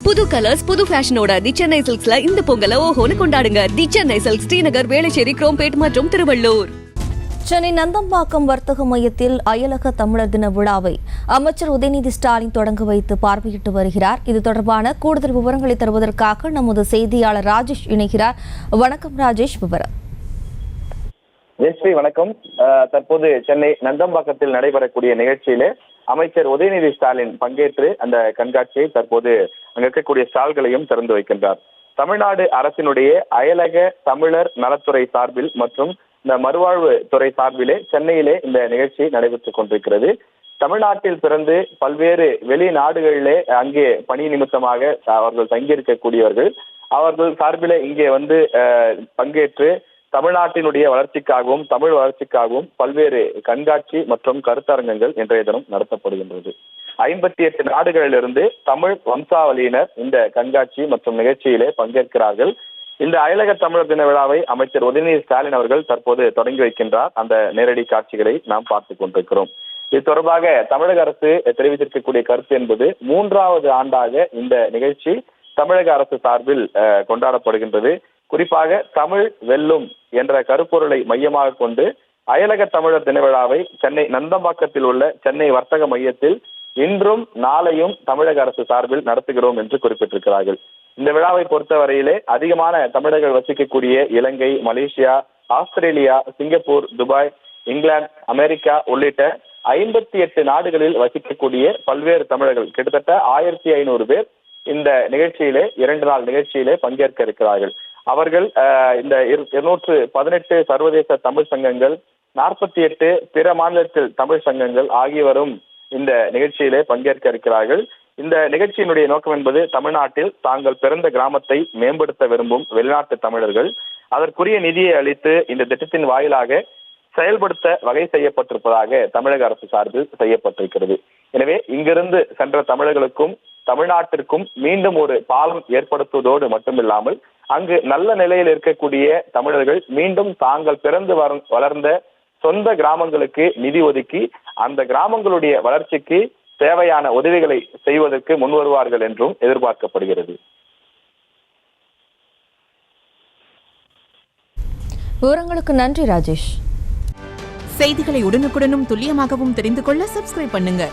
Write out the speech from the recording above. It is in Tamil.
புது கலர்ஸ் புது ஃபேஷனோட தி சென்னை சில்க்ஸ்ல இந்த பொங்கலை ஓஹோன்னு கொண்டாடுங்க. தி சென்னை சில்க்ஸ், ஸ்ரீநகர், வேளச்சேரி, குரோம்பேட் மற்றும் திருவள்ளூர். சென்னை நந்தம்பாக்கம் வர்த்தக மையத்தில் அயலக தமிழர் தின விழாவை அமைச்சர் உதயநிதி ஸ்டாலின் தொடங்கி வைத்து பார்வையிட்டு வருகிறார். இது தொடர்பான கூடுதல் விவரங்களை தருவதற்காக நமது செய்தியாளர் ராஜேஷ் இணைகிறார். வணக்கம் ராஜேஷ், விவரம். வணக்கம். தற்போது சென்னை நந்தம்பாக்கத்தில் நடைபெறக்கூடிய நிகழ்ச்சியிலே அமைச்சர் உதயநிதி ஸ்டாலின் பங்கேற்று அந்த கண்காட்சியை தற்போது அங்க இருக்கக்கூடிய ஸ்டால்களையும் திறந்து வைக்கின்றார். தமிழ்நாடு அரசினுடைய அயலக தமிழர் நலத்துறை சார்பில் மற்றும் இந்த மறுவாழ்வு துறை சார்பிலே சென்னையிலே இந்த நிகழ்ச்சி நடைபெற்றுக் கொண்டிருக்கிறது. தமிழ்நாட்டில் பிறந்து பல்வேறு வெளிநாடுகளிலே அங்கே பணி நிமித்தமாக அவர்கள் தங்கியிருக்கக்கூடியவர்கள் அவர்கள் சார்பிலே இங்கே வந்து பங்கேற்று தமிழ்நாட்டினுடைய வளர்ச்சிக்காகவும் தமிழ் வளர்ச்சிக்காகவும் பல்வேறு கண்காட்சி மற்றும் கருத்தரங்கங்கள் இன்றைய தினம் நடத்தப்படுகின்றது. 58 நாடுகளிலிருந்து தமிழ் வம்சாவளியினர் இந்த கண்காட்சி மற்றும் நிகழ்ச்சியிலே பங்கேற்கிறார்கள். இந்த அயலக தமிழர் தின விழாவை அமைச்சர் உதயநிதி ஸ்டாலின் அவர்கள் தற்போது தொடங்கி வைக்கின்றார். அந்த நேரடி காட்சிகளை நாம் பார்த்துக் கொண்டிருக்கிறோம். இது தொடர்பாக தமிழக அரசு தெரிவித்திருக்கக்கூடிய கருத்து என்பது 3வது ஆண்டாக இந்த நிகழ்ச்சி தமிழக அரசு சார்பில் கொண்டாடப்படுகின்றது. குறிப்பாக தமிழ் வெல்லும் என்ற கருப்பொருளை மையமாக கொண்டு அயலக தமிழர் தின விழாவை சென்னை நந்தம்பாக்கத்தில் உள்ள சென்னை வர்த்தக மையத்தில் இன்றும் நாளையும் தமிழக அரசு சார்பில் நடத்துகிறோம் என்று குறிப்பிட்டிருக்கிறார்கள். இந்த விழாவை பொறுத்தவரையிலே அதிகமான தமிழர்கள் வசிக்கக்கூடிய Ilangai, Malaysia, Australia, Singapore, Dubai, England, America உள்ளிட்ட 58 நாடுகளில் வசிக்கக்கூடிய பல்வேறு தமிழர்கள் கிட்டத்தட்ட 1500 பேர் இந்த நிகழ்ச்சியிலே 2 நாள் நிகழ்ச்சியிலே பங்கேற்க இருக்கிறார்கள். அவர்கள் இந்த 218 சர்வதேச தமிழ் சங்கங்கள், 48 பிற மாநிலத்தில் தமிழ் சங்கங்கள் ஆகியோரும் இந்த நிகழ்ச்சியிலே பங்கேற்க இருக்கிறார்கள். இந்த நிகழ்ச்சியினுடைய நோக்கம் என்பது தமிழ்நாட்டில் தாங்கள் பிறந்த கிராமத்தை மேம்படுத்த விரும்பும் வெளிநாட்டு தமிழர்கள் அதற்குரிய நிதியை அளித்து இந்த திட்டத்தின் வாயிலாக செயல்படுத்த வகை செய்யப்பட்டிருப்பதாக தமிழக அரசு சார்பில் செய்யப்பட்டிருக்கிறது. எனவே இங்கிருந்து சென்ற தமிழர்களுக்கும் தமிழ்நாட்டிற்கும் மீண்டும் ஒரு பாலம் ஏற்படுத்துவதோடு மட்டுமில்லாமல் அங்கு நல்ல நிலையில் இருக்கக்கூடிய தமிழர்கள் மீண்டும் தாங்கள் பிறந்து வளர்ந்த சொந்த கிராமங்களுக்கு நிதி ஒதுக்கி அந்த கிராமங்களுடைய வளர்ச்சிக்கு தேவையான உதவிகளை செய்வதற்கு முன்வருவார்கள் என்றும் எதிர்பார்க்கப்படுகிறது. விவரங்களுக்கு நன்றி ராஜேஷ். செய்திகளை உடனுக்குடனும் துல்லியமாகவும் தெரிந்து கொள்ள சப்ஸ்கிரைப் பண்ணுங்க.